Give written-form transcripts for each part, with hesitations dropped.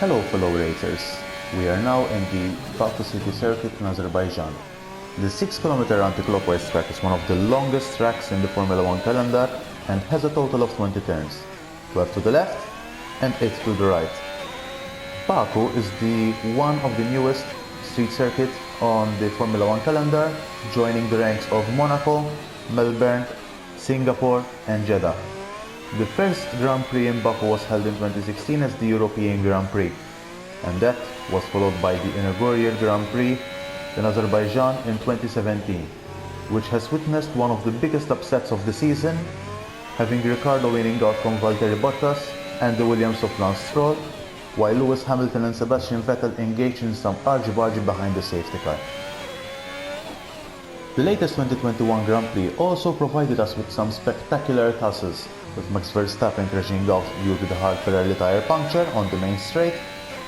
Hello fellow racers, we are now in the Baku City circuit in Azerbaijan. The 6-kilometer anti-clockwise track is one of the longest tracks in the Formula 1 calendar and has a total of 20 turns, 12 to the left and 8 to the right. Baku is one of the newest street circuits on the Formula 1 calendar, joining the ranks of Monaco, Melbourne, Singapore and Jeddah. The first Grand Prix in Baku was held in 2016 as the European Grand Prix, and that was followed by the inaugural Grand Prix in Azerbaijan in 2017, which has witnessed one of the biggest upsets of the season, having Ricciardo winning out from Valtteri Bottas and the Williams of Lance Stroll, while Lewis Hamilton and Sebastian Vettel engaged in some argy-bargy behind the safety car. The latest 2021 Grand Prix also provided us with some spectacular tussles, with Max Verstappen crashing out due to the hard Ferrari tyre puncture on the main straight,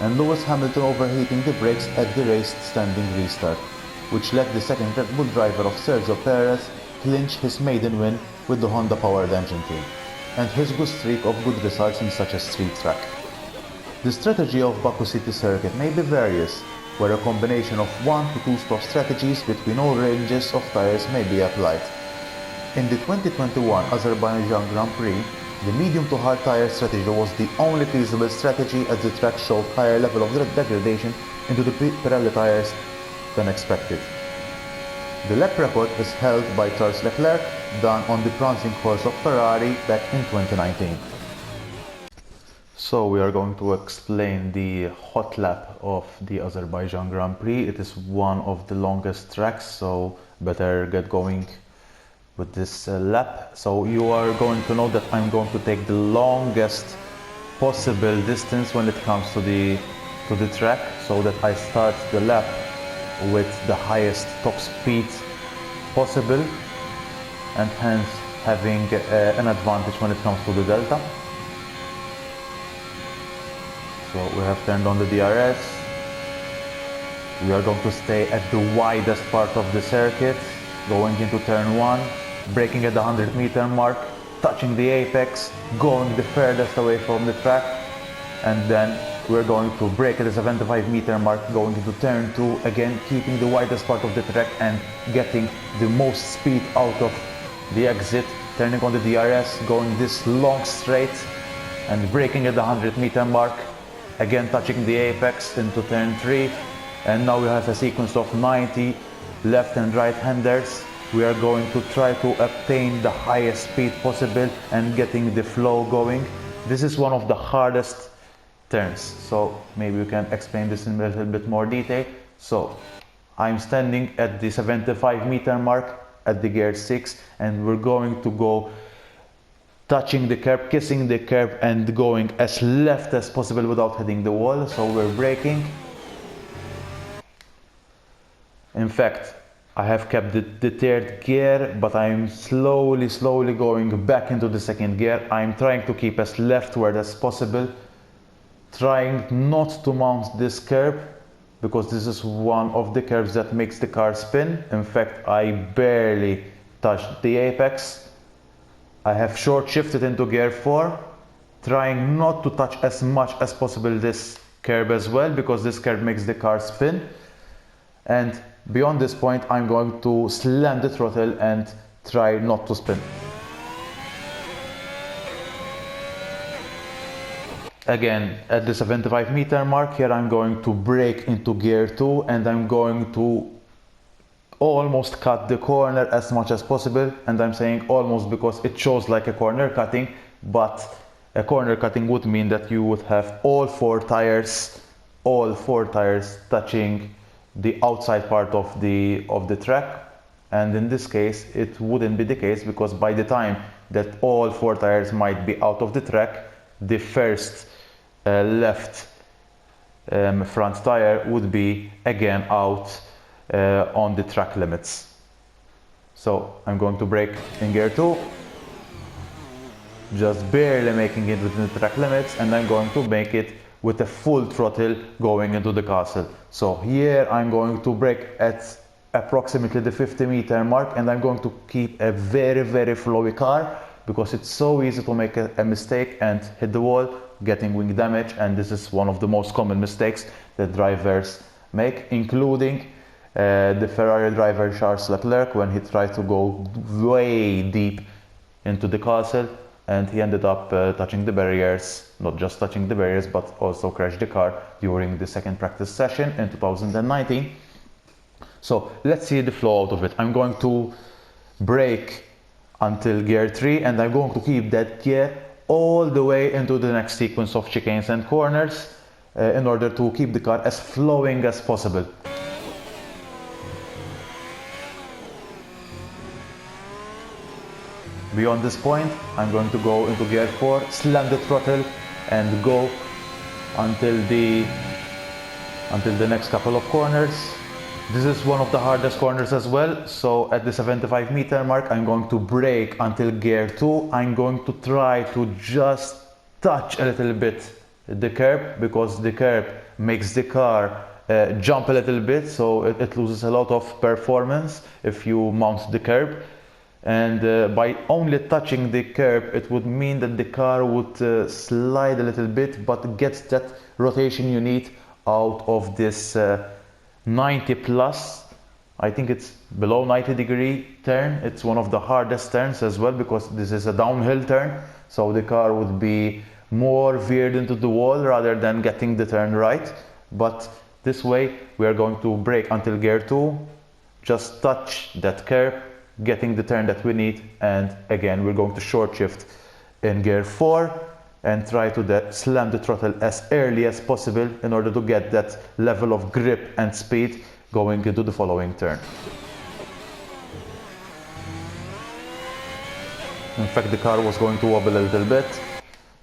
and Lewis Hamilton overheating the brakes at the race standing restart, which let the second Red Bull driver of Sergio Perez clinch his maiden win with the Honda-powered engine team, and his good streak of good results in such a street track. The strategy of Baku City circuit may be various, where a combination of 1 to 2 stop strategies between all ranges of tyres may be applied. In the 2021 Azerbaijan Grand Prix, the medium to hard tyre strategy was the only feasible strategy, as the track showed higher level of degradation into the Pirelli tyres than expected. The lap record is held by Charles Leclerc, done on the prancing horse of Ferrari back in 2019. So we are going to explain the hot lap of the Azerbaijan Grand Prix. It is one of the longest tracks, so better get going with this lap. So you are going to know that I'm going to take the longest possible distance when it comes to the track, so that I start the lap with the highest top speed possible, and hence having an advantage when it comes to the delta. So we have turned on the DRS. We are going to stay at the widest part of the circuit, going into turn 1, braking at the 100-meter mark, touching the apex, going the furthest away from the track, and then we're going to brake at the 75-meter mark, going into turn 2, again keeping the widest part of the track and getting the most speed out of the exit, turning on the DRS, going this long straight and braking at the 100-meter mark, again touching the apex into turn 3, and now we have a sequence of 90 left and right handers. We are going to try to obtain the highest speed possible and getting the flow going. This is one of the hardest turns, so maybe we can explain this in a little bit more detail. So I'm standing at the 75-meter mark at the gear 6, and we're going to go touching the curb, kissing the curb, and going as left as possible without hitting the wall. So we're braking. In fact, I have kept the third gear, but I'm slowly going back into the second gear. I'm trying to keep as leftward as possible, trying not to mount this curb, because this is one of the curves that makes the car spin. In fact, I barely touched the apex. I have short shifted into gear 4, trying not to touch as much as possible this curb as well, because this curb makes the car spin. And beyond this point, I'm going to slam the throttle and try not to spin. Again, at the 75-meter mark here, I'm going to brake into gear 2, and I'm going to almost cut the corner as much as possible. And I'm saying almost because it shows like a corner cutting, but a corner cutting would mean that you would have all four tires touching the outside part of the track, and in this case it wouldn't be the case, because by the time that all 4 tires might be out of the track, the first left front tire would be again out on the track limits. So I'm going to brake in gear 2, just barely making it within the track limits, and I'm going to make it with a full throttle going into the castle. So here I'm going to brake at approximately the 50-meter mark, and I'm going to keep a very flowy car, because it's so easy to make a mistake and hit the wall getting wing damage, and this is one of the most common mistakes that drivers make, including the Ferrari driver Charles Leclerc when he tried to go way deep into the castle, and he ended up touching the barriers, not just touching the barriers, but also crashed the car during the second practice session in 2019. So let's see the flow out of it. I'm going to brake until gear 3, and I'm going to keep that gear all the way into the next sequence of chicanes and corners in order to keep the car as flowing as possible. Beyond this point, I'm going to go into gear 4, slam the throttle, and go until the next couple of corners. This is one of the hardest corners as well, so at the 75 meter mark I'm going to brake until gear 2. I'm going to try to just touch a little bit the curb, because the curb makes the car jump a little bit, so it loses a lot of performance if you mount the curb. And by only touching the curb, it would mean that the car would slide a little bit, but gets that rotation you need out of this 90 plus, I think it's below 90 degree turn. It's one of the hardest turns as well, because this is a downhill turn, so the car would be more veered into the wall rather than getting the turn right. But this way we are going to brake until gear 2, just touch that curb, getting the turn that we need, and again we're going to short shift in gear 4 and try to slam the throttle as early as possible in order to get that level of grip and speed going into the following turn. In fact, the car was going to wobble a little bit.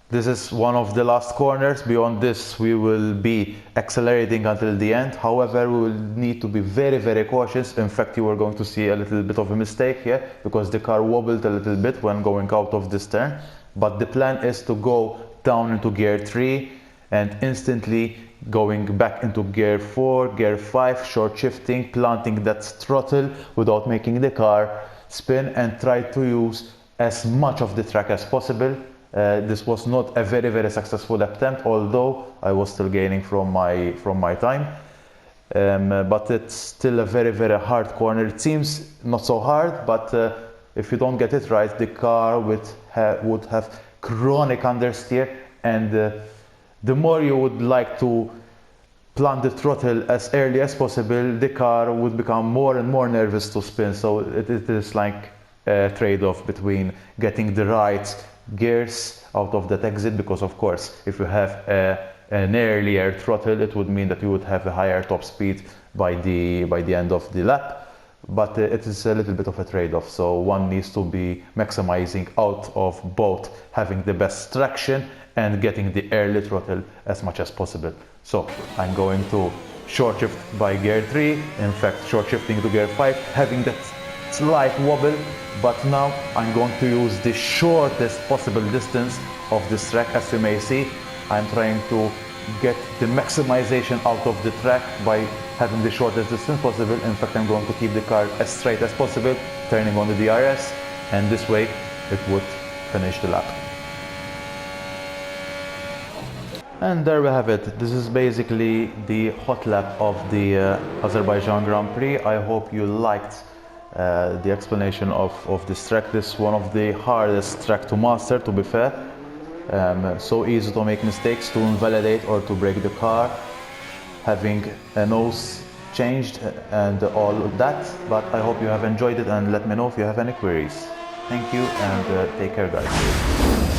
This is one of the last corners. Beyond this, we will be accelerating until the end. However, we will need to be very, very cautious. In fact, you are going to see a little bit of a mistake here, because the car wobbled a little bit when going out of this turn. But the plan is to go down into gear 3 and instantly going back into gear 4, gear 5, short shifting, planting that throttle without making the car spin, and try to use as much of the track as possible. This was not a very, very successful attempt, although I was still gaining from my time. But it's still a very, very hard corner. It seems not so hard, but if you don't get it right, the car would have chronic understeer, and the more you would like to plant the throttle as early as possible, the car would become more and more nervous to spin. So it is like a trade-off between getting the right gears out of that exit, because of course if you have an earlier throttle, it would mean that you would have a higher top speed by the end of the lap. But it is a little bit of a trade-off, so one needs to be maximizing out of both having the best traction and getting the early throttle as much as possible. So I'm going to short shift by gear 3, in fact short shifting to gear 5, having that slight wobble, but now I'm going to use the shortest possible distance of this track. As you may see, I'm trying to get the maximization out of the track by having the shortest distance possible. In fact, I'm going to keep the car as straight as possible, turning on the DRS, and this way it would finish the lap. And there we have it. This is basically the hot lap of the Azerbaijan Grand Prix. I hope you liked the explanation of this track. This is one of the hardest track to master, to be fair. So easy to make mistakes, to invalidate or to break the car, having a nose changed and all of that. But I hope you have enjoyed it, and let me know if you have any queries. Thank you, and take care, guys.